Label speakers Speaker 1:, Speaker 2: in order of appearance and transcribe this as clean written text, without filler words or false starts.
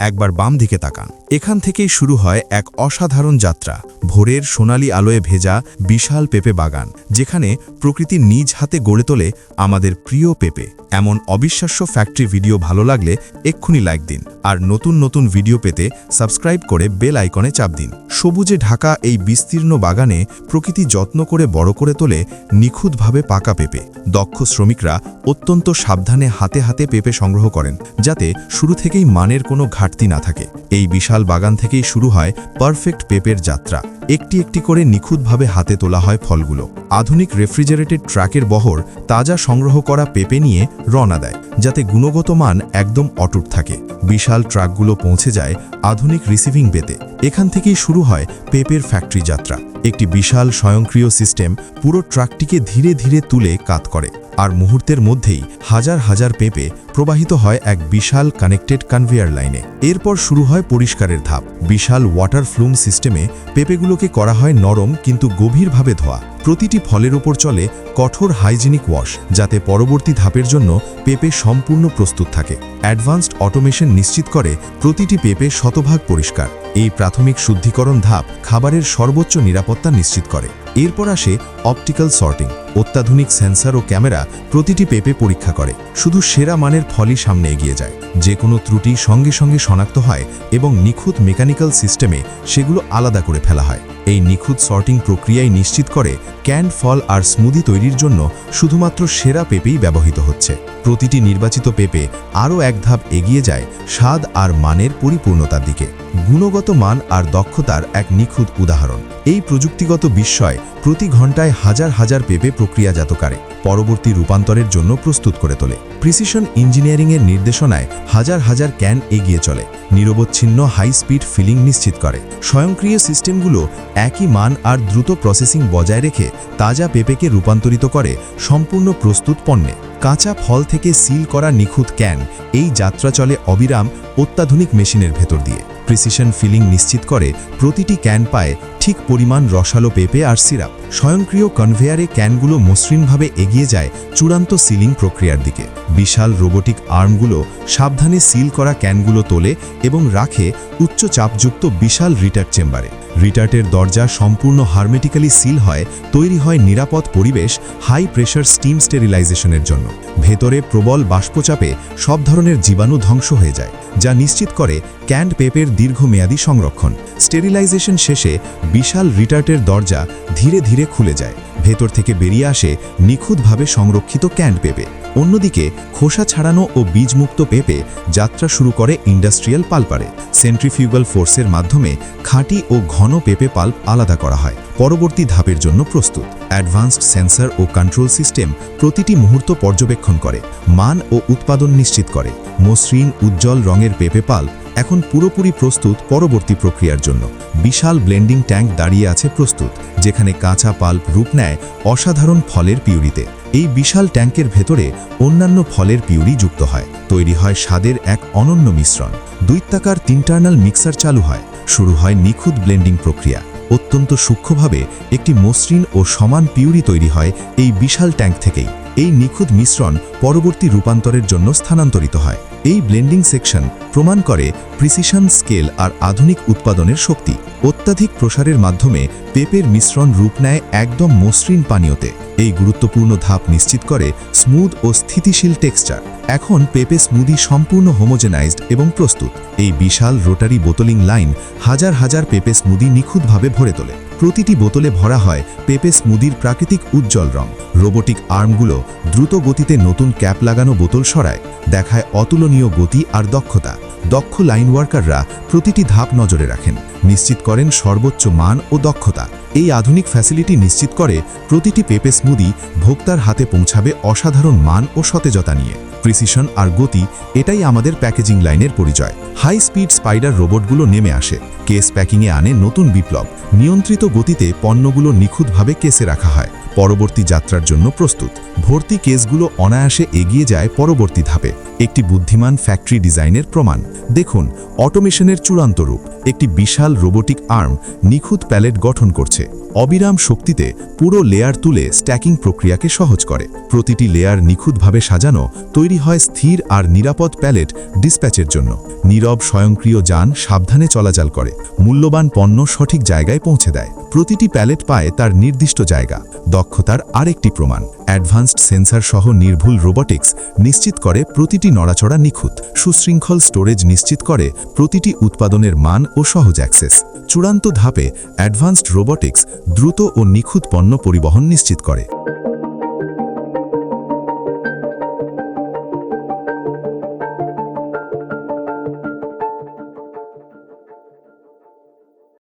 Speaker 1: একবার বাম দিকে তাকান। এখান থেকেই শুরু হয় এক অসাধারণ যাত্রা। ভোরের সোনালি আলোয় ভেজা বিশাল পেঁপে বাগান, যেখানে প্রকৃতি নিজ হাতে গড়ে তোলে আমাদের প্রিয় পেঁপে। এমন অবিশ্বাস্য ফ্যাক্টরি ভিডিও ভালো লাগলে এক্ষুনি লাইক দিন, আর নতুন নতুন ভিডিও পেতে সাবস্ক্রাইব করে বেল আইকনে চাপ দিন। সবুজে ঢাকা এই বিস্তীর্ণ বাগানে প্রকৃতি যত্ন করে বড় করে তোলে নিখুঁতভাবে পাকা পেঁপে। দক্ষ শ্রমিকরা অত্যন্ত সাবধানে হাতে হাতে পেঁপে সংগ্রহ করেন, যাতে শুরু থেকেই মানের কোনো ঘাটতি না থাকে। এই বিশাল বাগান থেকেই শুরু হয় পারফেক্ট পেঁপের যাত্রা। একটি একটি করে নিখুঁতভাবে হাতে তোলা হয় ফলগুলো। আধুনিক রেফ্রিজারেটেড ট্রাকের বহর তাজা সংগ্রহ করা পেঁপে নিয়ে রওনা দেয়, যাতে গুণগত মান একদম অটুট থাকে। বিশাল ট্রাকগুলো পৌঁছে যায় আধুনিক রিসিভিং বেতে। এখান থেকেই শুরু হয় পেঁপের ফ্যাক্টরি যাত্রা। একটি বিশাল স্বয়ংক্রিয় সিস্টেম পুরো ট্রাকটিকে ধীরে ধীরে তুলে কাত করে, আর মুহূর্তের মধ্যেই হাজার হাজার পেঁপে প্রবাহিত হয় এক বিশাল কানেক্টেড কনভেয়ার লাইনে। এরপর শুরু হয় পরিষ্কারের ধাপ। বিশাল ওয়াটার ফ্লুম সিস্টেমে পেঁপেগুলোকে করা হয় নরম কিন্তু গভীরভাবে ধোয়া। প্রতিটি ফলের ওপর চলে কঠোর হাইজিনিক ওয়াশ, যাতে পরবর্তী ধাপের জন্য পেঁপে সম্পূর্ণ প্রস্তুত থাকে। অ্যাডভান্সড অটোমেশন নিশ্চিত করে প্রতিটি পেঁপে শতভাগ পরিষ্কার। এই প্রাথমিক শুদ্ধিকরণ ধাপ খাবারের সর্বোচ্চ নিরাপত্তা নিশ্চিত করে। এরপর আসে অপটিক্যাল সর্টিং। অত্যাধুনিক সেন্সর ও ক্যামেরা প্রতিটি পেঁপে পরীক্ষা করে। শুধু সেরা মানের ফলই সামনে এগিয়ে যায়। যে কোনো ত্রুটি সঙ্গে সঙ্গে শনাক্ত হয় এবং নিখুঁত মেকানিক্যাল সিস্টেমে সেগুলো আলাদা করে ফেলা হয়। এই নিখুঁত সর্টিং প্রক্রিয়াই নিশ্চিত করে ক্যান্ড ফল আর স্মুদি তৈরির জন্য শুধুমাত্র সেরা পেঁপেই ব্যবহৃত হচ্ছে। প্রতিটি নির্বাচিত পেঁপে আরও এক ধাপ এগিয়ে যায় স্বাদ আর মানের পরিপূর্ণতার দিকে। গুণগত মান আর দক্ষতার এক নিখুঁত উদাহরণ। এই প্রযুক্তিগত বিস্ময় প্রতি ঘন্টায় হাজার হাজার পেঁপে প্রক্রিয়াজাত করে পরবর্তী রূপান্তরের জন্য প্রস্তুত করে তোলে। প্রিসিশন ইঞ্জিনিয়ারিংয়ের নির্দেশনায় হাজার হাজার ক্যান এগিয়ে চলে। নিরবচ্ছিন্ন হাই স্পিড ফিলিং নিশ্চিত করে। স্বয়ংক্রিয় সিস্টেমগুলো একই মান আর দ্রুত প্রসেসিং বজায় রেখে তাজা পেঁপেকে রূপান্তরিত করে সম্পূর্ণ প্রস্তুত পণ্যে। কাঁচা ফল থেকে সিল করা নিখুঁত ক্যান, এই যাত্রা চলে অবিরাম অত্যাধুনিক মেশিনের ভেতর দিয়ে। প্রিসিশন ফিলিং নিশ্চিত করে প্রতিটি ক্যান পায় ঠিক পরিমাণ রসালো পেঁপে আর সিরাপ। স্বয়ংক্রিয় কনভেয়ারে ক্যানগুলো মসৃণভাবে এগিয়ে যায় চূড়ান্ত সিলিং প্রক্রিয়ার দিকে। বিশাল রোবোটিক আর্মগুলো সাবধানে সিল করা ক্যানগুলো তোলে এবং রাখে উচ্চ চাপযুক্ত বিশাল রিটার্ট চেম্বারে। রিটার্টের দরজা সম্পূর্ণ হারমেটিক্যালি সিল হয়, তৈরি হয় নিরাপদ পরিবেশ হাই প্রেশার স্টিম স্টেরিলাইজেশনের জন্য। ভেতরে প্রবল বাষ্পচাপে সব ধরনের জীবাণু ধ্বংস হয়ে যায়, যা নিশ্চিত করে ক্যান্ড পেঁপের দীর্ঘমেয়াদী সংরক্ষণ। স্টেরিলাইজেশন শেষে বিশাল রিটার্টের দরজা ধীরে ধীরে খুলে যায়। ভেতর থেকে বেরিয়ে আসে নিখুঁতভাবে সংরক্ষিত ক্যান্ড পেঁপে। অন্যদিকে খোসা ছাড়ানো ও বীজমুক্ত পেঁপে যাত্রা শুরু করে ইন্ডাস্ট্রিয়াল পাল্পারে। সেন্ট্রিফিউগাল ফোর্সের মাধ্যমে খাঁটি ও ঘন পেঁপে পাল্প আলাদা করা হয়, পরবর্তী ধাপের জন্য প্রস্তুত। অ্যাডভান্সড সেন্সর ও কন্ট্রোল সিস্টেম প্রতিটি মুহূর্ত পর্যবেক্ষণ করে, মান ও উৎপাদন নিশ্চিত করে। মসৃণ উজ্জ্বল রঙের পেঁপে পাল্প এখন পুরোপুরি প্রস্তুত পরবর্তী প্রক্রিয়ার জন্য। বিশাল ব্লেন্ডিং ট্যাঙ্ক দাঁড়িয়ে আছে প্রস্তুত, যেখানে কাঁচা পাল্প রূপ নেয় অসাধারণ ফলের পিউরিতে। এই বিশাল ট্যাঙ্কের ভেতরে অন্যান্য ফলের পিউরি যুক্ত হয়। তৈরি হয় স্বাদের এক অনন্য মিশ্রণ। দৈত্যাকার তিনটার্নাল মিক্সার চালু হয়। শুরু হয় নিখুঁত ব্লেন্ডিং প্রক্রিয়া। অত্যন্ত সূক্ষ্মভাবে একটি মসৃণ ও সমান পিউরি তৈরি হয় এই বিশাল ট্যাঙ্ক থেকেই। এই নিখুঁত মিশ্রণ পরবর্তী রূপান্তরের জন্য স্থানান্তরিত হয়। এই ব্লেন্ডিং সেকশন প্রমাণ করে প্রিসিশন স্কেল আর আধুনিক উৎপাদনের শক্তি। অত্যাধিক প্রসারের মাধ্যমে পেঁপের মিশ্রণ রূপ নেয় একদম মসৃণ পানীয়তে। এই গুরুত্বপূর্ণ ধাপ নিশ্চিত করে স্মুথ ও স্থিতিশীল টেক্সচার। এখন পেঁপে স্মুদি সম্পূর্ণ হোমোজেনাইজড এবং প্রস্তুত। এই বিশাল রোটারি বোতলিং লাইন হাজার হাজার পেঁপে স্মুদি নিখুঁতভাবে ভরে তোলে। প্রতিটি বোতলে ভরা হয় পেঁপে স্মুদির প্রাকৃতিক উজ্জ্বল রং। রোবোটিক আর্মগুলো দ্রুত গতিতে নতুন ক্যাপ লাগানো বোতল সরায়, দেখায় অতুলনীয় গতি আর দক্ষতা। দক্ষ লাইন ওয়ার্কাররা প্রতিটি ধাপ নজরে রাখেন, নিশ্চিত করেন সর্বোচ্চ মান ও দক্ষতা। এই আধুনিক ফ্যাসিলিটি নিশ্চিত করে প্রতিটি পেঁপে স্মুদি ভোক্তার হাতে পৌঁছাবে অসাধারণ মান ও সতেজতা নিয়ে। প্রিসিশন আর গতি, এটাই আমাদের প্যাকেজিং লাইনের পরিচয়। হাই স্পিড স্পাইডার রোবটগুলো নেমে আসে, কেস প্যাকিংয়ে আনে নতুন বিপ্লব। নিয়ন্ত্রিত গতিতে পণ্যগুলো নিখুঁতভাবে কেসে রাখা হয়, পরবর্তী যাত্রার জন্য প্রস্তুত। ভর্তি কেসগুলো অনায়াসে এগিয়ে যায় পরবর্তী ধাপে। একটি বুদ্ধিমান ফ্যাক্টরি ডিজাইনের প্রমাণ। দেখুন অটোমেশনের চূড়ান্ত রূপ। একটি বিশাল রোবোটিক আর্ম নিখুঁত প্যালেট গঠন করছে। অবিরাম শক্তিতে পুরো লেয়ার তুলে স্ট্যাকিং প্রক্রিয়াকে সহজ করে। প্রতিটি লেয়ার নিখুঁতভাবে সাজানো তৈরি হয় স্থির আর নিরাপদ প্যালেট ডিসপ্যাচের জন্য। নীরব স্বয়ংক্রিয় যান সাবধানে চলাচল করে, মূল্যবান পণ্য সঠিক জায়গায় পৌঁছে দেয়। প্রতিটি প্যালেট পায় তার নির্দিষ্ট জায়গা। দক্ষতার আরেকটি প্রমাণ, অ্যাডভান্সড সেন্সর সহ নির্ভুল রোবোটিক্স নিশ্চিত করে প্রতিটি নড়াচড়া নিখুঁত। সুশৃঙ্খল স্টোরেজ নিশ্চিত করে প্রতিটি উৎপাদনের মান ও সহজ অ্যাক্সেস। চূড়ান্ত ধাপে অ্যাডভান্সড রোবোটিক্স দ্রুত ও নিখুঁত পণ্য পরিবহন নিশ্চিত করে।